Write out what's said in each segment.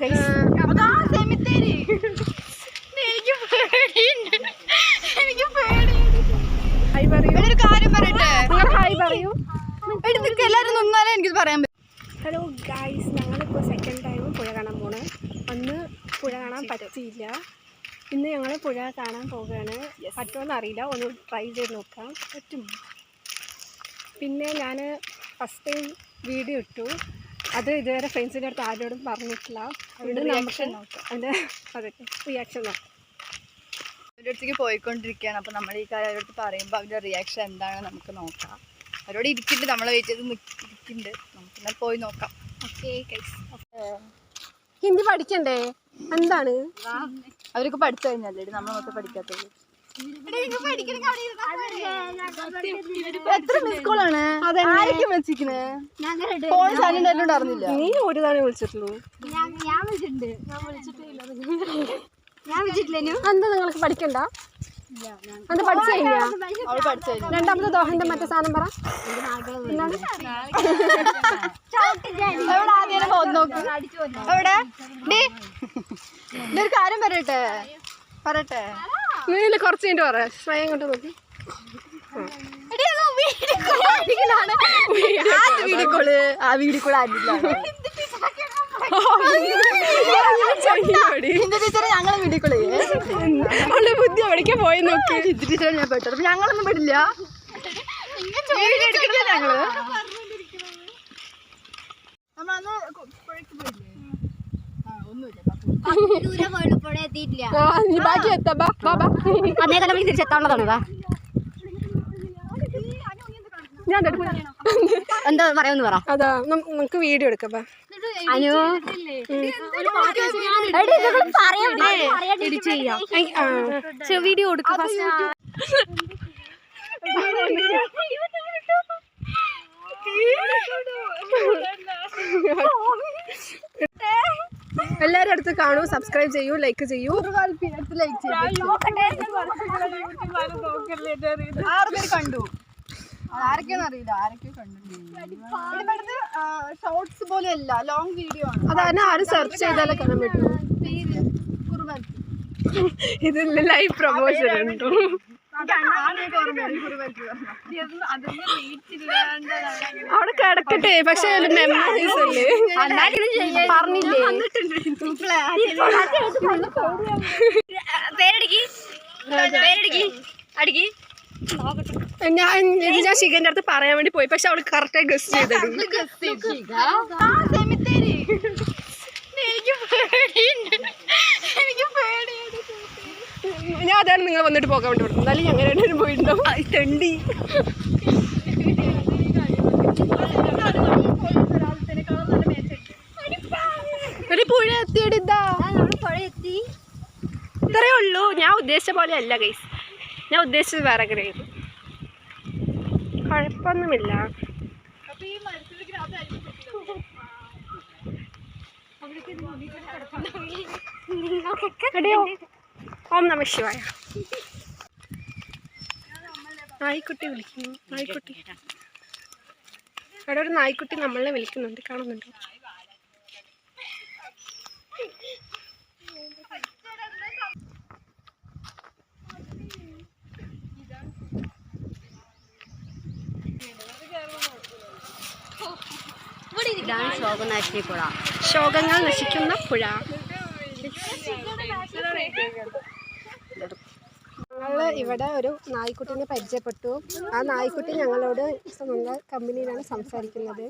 എല്ലാരും നിന്നാലേ എനിക്ക് പറയാൻ പറ്റും. ഹലോ ഗായ്സ്, ഞങ്ങളിപ്പോൾ സെക്കൻഡ് ടൈം പുഴ കാണാൻ പോണ്. അന്ന് പുഴ കാണാൻ പറ്റിയില്ല. ഇന്ന് ഞങ്ങൾ പുഴ കാണാൻ പോവുകയാണ്. പറ്റുമെന്ന് അറിയില്ല, ഒന്ന് ട്രൈ ചെയ്ത് നോക്കാം. പറ്റും. പിന്നെ ഞാൻ ഫസ്റ്റ് ടൈം വീഡിയോ ഇട്ടു. അത് ഇതുവരെ ഫ്രണ്ട്സിൻ്റെ അടുത്ത് ആരോടും പറഞ്ഞിട്ടില്ല. അതിൻ്റെ റിയാക്ഷൻ നോക്കാം. അതിൻ്റെ റിയാക്ഷൻ നോക്കാം. അവരുടെ അടുത്തേക്ക് പോയിക്കൊണ്ടിരിക്കുകയാണ്. അപ്പോൾ നമ്മൾ ഈ കാര്യം അവരുടെ അടുത്ത് പറയുമ്പോൾ അവരുടെ റിയാക്ഷൻ എന്താണെന്ന് നമുക്ക് നോക്കാം. അവരോട് ഇരിക്കുന്നുണ്ട്, നമ്മളെ വെയിറ്റ് ചെയ്ത് ഇരിക്കുന്നുണ്ട്. നമുക്കെന്നാൽ പോയി നോക്കാം. ഹിന്ദി പഠിക്കണ്ടേ? എന്താണ് അവർക്ക് പഠിച്ചു കഴിഞ്ഞല്ലേ നമ്മൾ മൊത്തം പഠിക്കാത്തത്? എത്ര മിസ് കോളാണ് ആരൊക്കെ വിളിച്ചിരിക്കണേ? ഫോൺ സൈലന്റ് ആയിട്ടുണ്ട്, അറിഞ്ഞില്ല. നീ ഒരു തവണ വിളിച്ചിട്ടുള്ളൂ. എന്താ നിങ്ങൾക്ക് പഠിക്കണ്ട? അത് പഠിച്ചു കഴിഞ്ഞാ? രണ്ടാമത്തെ ദോഹന്റെ മറ്റേ സാധനം പറ. ഒരു കാര്യം പറയട്ടെ നീ കുറച്ച് കഴിഞ്ഞിട്ട് പറ. സ്വയം കൊണ്ട് നോക്കി. വീഡിയോ കോള് ടീച്ചറെ ഞങ്ങളെ വീഡിയോ കോള് ബുദ്ധി എവിടേക്കാ പോയി നോക്കി. ടീച്ചറെ ഞാൻ പെട്ടു. ഞങ്ങളൊന്നും പെടില്ല. ഞങ്ങള് നമ്മളന്ന് പുഴയ്ക്ക് പോയില്ലേ? ബാക്കി തിരിച്ചെത്താനുള്ളതാണ്. എന്താ പറയാന്ന് പറ. അതാ നമുക്ക് വീഡിയോ എടുക്കാം. വീഡിയോ എടുക്കാം. എല്ലാരും അടുത്ത് കാണൂ, സബ്സ്ക്രൈബ് ചെയ്യൂ, ലൈക്ക് ചെയ്യൂ. 6 പേര് കണ്ടു. ആരൊക്കെയാന്ന് അറിയില്ല, ആരൊക്കെ കണ്ടു. ഷോർട്സ് പോലെയല്ല, ലോങ് വീഡിയോ ആണ്. അതാണ് ആരും സെർച്ച് ചെയ്താലേ കാണാൻ പറ്റുള്ളൂ. ഇത് ലൈവ് പ്രൊമോഷൻ ഉണ്ടോ? അവിടെ കിടക്കട്ടെ, പക്ഷെ മെമ്മറീസ് അല്ലേ. പറഞ്ഞില്ലേ? ഞാൻ ശിഖന്റെ അടുത്ത് പറയാൻ വേണ്ടി പോയി, പക്ഷെ അവള് കറക്റ്റായി ഗസ് ചെയ്തത്. ഞാൻ അതാണ് നിങ്ങൾ വന്നിട്ട് പോകാൻ വേണ്ടി കൊടുത്തത്. എന്നാലും ഞങ്ങൾ രണ്ടുപേരും പോയിട്ടുണ്ടാവും. തെണ്ടി ഒരു പുഴ എത്തിയിട്ട് ഇത്രയേ ഉള്ളൂ. ഞാൻ ഉദ്ദേശിച്ച പോലെ അല്ല ഗൈസ്, ഞാൻ ഉദ്ദേശിച്ചത് വേറെ ആയിരുന്നു. കുഴപ്പമൊന്നുമില്ല. ഓം നമ ശിവായ. നായ്ക്കുട്ടി വിളിക്കുന്നു. നായ്ക്കുട്ടി അവിടെ ഒരു നായ്ക്കുട്ടി നമ്മളെ വിളിക്കുന്നുണ്ട്, കാണുന്നുണ്ടോ? ശോകങ്ങൾ നശിക്കുന്ന പുഴ. ഞങ്ങൾ ഇവിടെ ഒരു നായ്ക്കുട്ടീനെ പരിചയപ്പെട്ടു. ആ നായ്ക്കുട്ടി ഞങ്ങളോട് നല്ല കമ്പനിയിലാണ് സംസാരിക്കുന്നത്.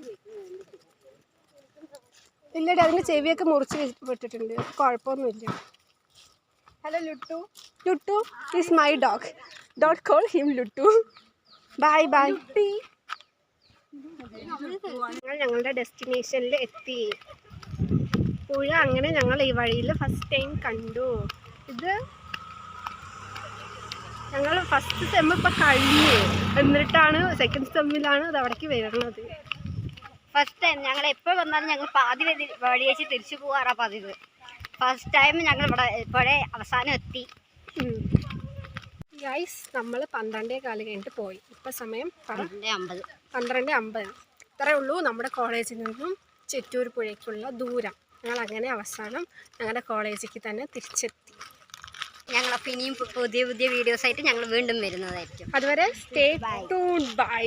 ഇല്ലടി, അതിൻ്റെ ചെവിയൊക്കെ മുറിച്ച് വിട്ടിട്ടുണ്ട്, കുഴപ്പമൊന്നുമില്ല. Hello Luttu. Luttu is my dog. Don't call him Luttu. Bye bye. ഞങ്ങൾ ഞങ്ങളുടെ ഡെസ്റ്റിനേഷനിൽ എത്തി. പുഴ അങ്ങനെ ഞങ്ങൾ ഈ വഴിയിൽ ഫസ്റ്റ് ടൈം കണ്ടു. ഇത് ഞങ്ങൾ ഫസ്റ്റ് സെമ്മ് ഇപ്പം കഴിഞ്ഞു, എന്നിട്ടാണ് സെക്കൻഡ് സെമ്മിലാണ് അത് അവിടേക്ക് വരുന്നത്. ഫസ്റ്റ് ടൈം ഞങ്ങൾ എപ്പോൾ വന്നാലും ഞങ്ങൾ പാതി വഴി വെച്ച് തിരിച്ചു പോകാറാണ് പതിവ്. ഫസ്റ്റ് ടൈം ഞങ്ങൾ ഇവിടെ അവസാനം എത്തി. ഗൈസ്, നമ്മൾ 12:15 കഴിഞ്ഞിട്ട് പോയി. ഇപ്പം സമയം 12:50. 12:50. ഇത്രയേ ഉള്ളൂ നമ്മുടെ കോളേജിൽ നിന്നും ചിറ്റൂർ പുഴയ്ക്കുള്ള ദൂരം. ഞങ്ങൾ അങ്ങനെ അവസാനം ഞങ്ങളുടെ കോളേജിലേക്ക് തന്നെ തിരിച്ചെത്തി. ഞങ്ങളപ്പോൾ ഇനിയും പുതിയ പുതിയ വീഡിയോസ് ആയിട്ട് ഞങ്ങൾ വീണ്ടും വരുന്നതായിരിക്കും. അതുവരെ സ്റ്റേ ട്യൂൺഡ് ബൈ.